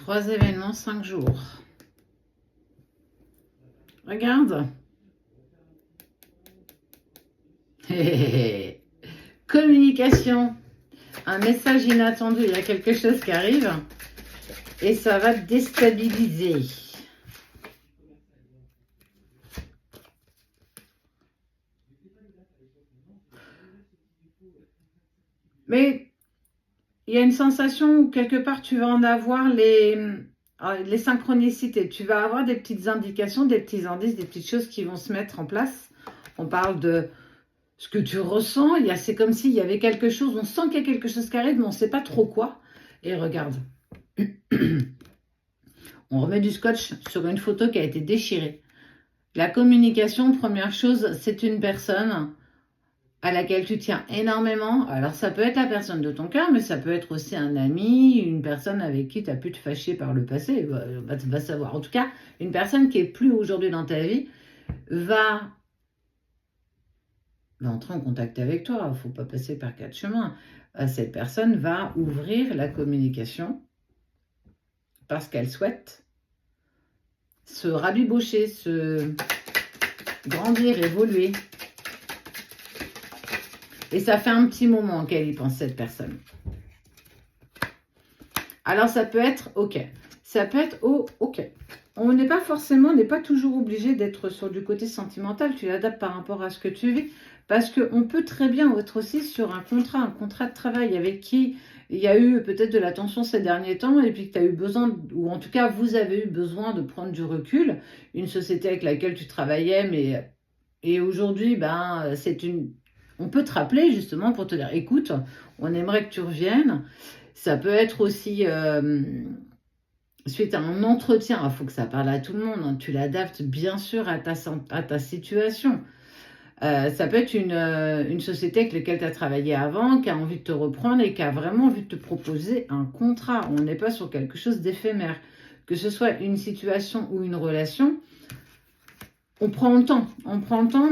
3 événements, 5 jours. Regarde. Communication. Un message inattendu. Il y a quelque chose qui arrive. Et ça va te déstabiliser. Mais il y a une sensation où quelque part tu vas en avoir les synchronicités. Tu vas avoir des petites indications, des petits indices, des petites choses qui vont se mettre en place. On parle de ce que tu ressens. C'est comme s'il y avait quelque chose. On sent qu'il y a quelque chose qui arrive, mais on ne sait pas trop quoi. Et regarde. On remet du scotch sur une photo qui a été déchirée. La communication, première chose, c'est une personne à laquelle tu tiens énormément. Alors, ça peut être la personne de ton cœur, mais ça peut être aussi un ami, une personne avec qui tu as pu te fâcher par le passé. Va savoir. En tout cas, une personne qui est plus aujourd'hui dans ta vie va entrer en contact avec toi. Il ne faut pas passer par 4 chemins. Cette personne va ouvrir la communication parce qu'elle souhaite se rabibocher, se grandir, évoluer. Et ça fait un petit moment qu'elle y pense, cette personne. Alors, ça peut être OK. Ça peut être OK. On n'est pas toujours obligé d'être sur du côté sentimental. Tu l'adaptes par rapport à ce que tu vis. Parce qu'on peut très bien être aussi sur un contrat de travail avec qui il y a eu peut-être de la tension ces derniers temps et puis que tu as eu besoin, ou en tout cas vous avez eu besoin de prendre du recul. Une société avec laquelle tu travaillais, et aujourd'hui, on peut te rappeler justement pour te dire, écoute, on aimerait que tu reviennes. Ça peut être aussi suite à un entretien. Il faut que ça parle à tout le monde. Hein. Tu l'adaptes bien sûr à ta situation. Ça peut être une société avec laquelle tu as travaillé avant, qui a envie de te reprendre et qui a vraiment envie de te proposer un contrat. On n'est pas sur quelque chose d'éphémère. Que ce soit une situation ou une relation, on prend le temps,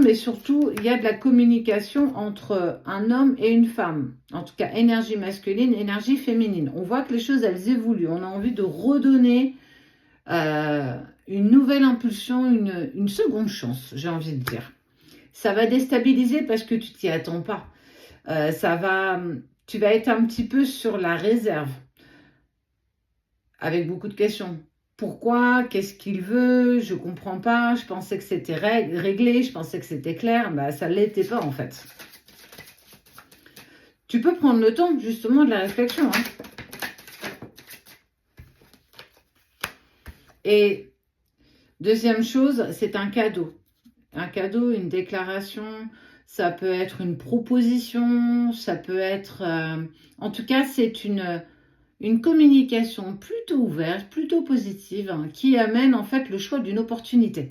mais surtout, il y a de la communication entre un homme et une femme. En tout cas, énergie masculine, énergie féminine. On voit que les choses, elles évoluent. On a envie de redonner une nouvelle impulsion, une seconde chance, j'ai envie de dire. Ça va déstabiliser parce que tu t'y attends pas. Tu vas être un petit peu sur la réserve, avec beaucoup de questions. Pourquoi? Qu'est-ce qu'il veut? Je comprends pas. Je pensais que c'était réglé. Je pensais que c'était clair. Ça ne l'était pas en fait. Tu peux prendre le temps justement de la réflexion. Hein. Et deuxième chose, c'est un cadeau. Un cadeau, une déclaration, ça peut être une proposition, ça peut être... en tout cas, c'est une communication plutôt ouverte, plutôt positive, hein, qui amène en fait le choix d'une opportunité.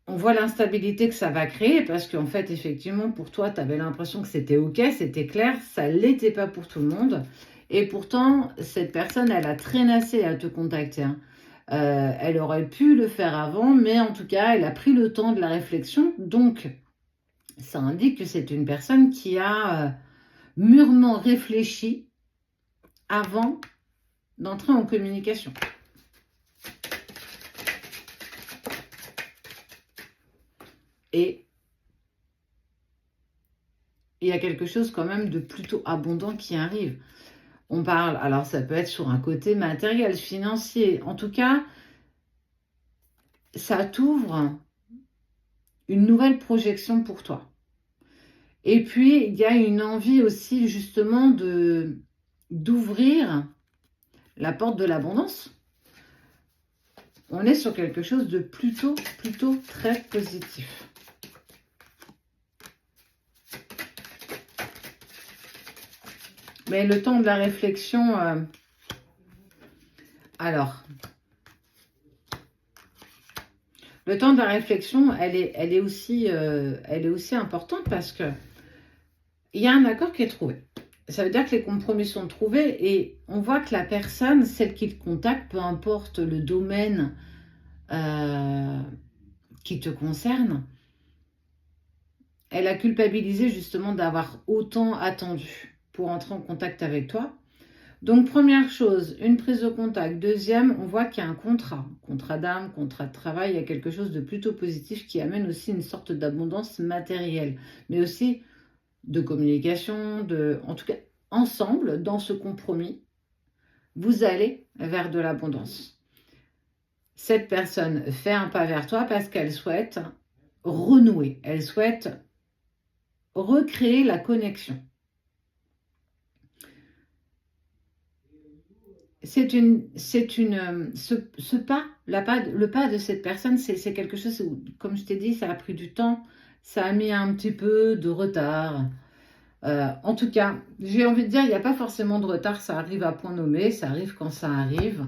On voit l'instabilité que ça va créer parce qu'en fait, effectivement, pour toi, tu avais l'impression que c'était OK, c'était clair, ça ne l'était pas pour tout le monde. Et pourtant, cette personne, elle a traînassé à te contacter. Hein. Elle aurait pu le faire avant, mais en tout cas, elle a pris le temps de la réflexion. Donc, ça indique que c'est une personne qui a mûrement réfléchi avant d'entrer en communication. Et il y a quelque chose quand même de plutôt abondant qui arrive. On parle, alors ça peut être sur un côté matériel, financier. En tout cas, ça t'ouvre une nouvelle projection pour toi. Et puis, il y a une envie aussi justement d'ouvrir la porte de l'abondance. On est sur quelque chose de plutôt très positif. Mais le temps de la réflexion... le temps de la réflexion, elle est aussi importante parce que il y a un accord qui est trouvé. Ça veut dire que les compromis sont trouvés et on voit que la personne, celle qui te contacte, peu importe le domaine qui te concerne, elle a culpabilisé justement d'avoir autant attendu pour entrer en contact avec toi, Donc, première chose, une prise de contact. Deuxième, on voit qu'il y a un contrat d'âme, contrat de travail. Il y a quelque chose de plutôt positif qui amène aussi une sorte d'abondance matérielle, mais aussi de communication, en tout cas, ensemble, dans ce compromis, vous allez vers de l'abondance. Cette personne fait un pas vers toi parce qu'elle souhaite renouer, elle souhaite recréer la connexion. Ce pas, le pas de cette personne, c'est quelque chose où, comme je t'ai dit, ça a pris du temps, ça a mis un petit peu de retard. En tout cas, j'ai envie de dire, il n'y a pas forcément de retard, ça arrive à point nommé, ça arrive quand ça arrive.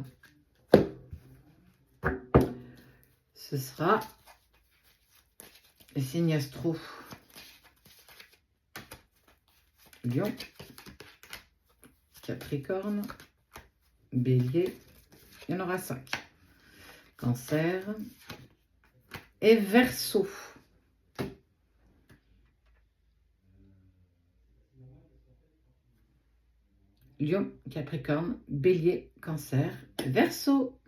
Ce sera les signes astro. Lion, Capricorne, Bélier, il y en aura 5. Cancer et Verseau. Lion, Capricorne, Bélier, Cancer, Verseau.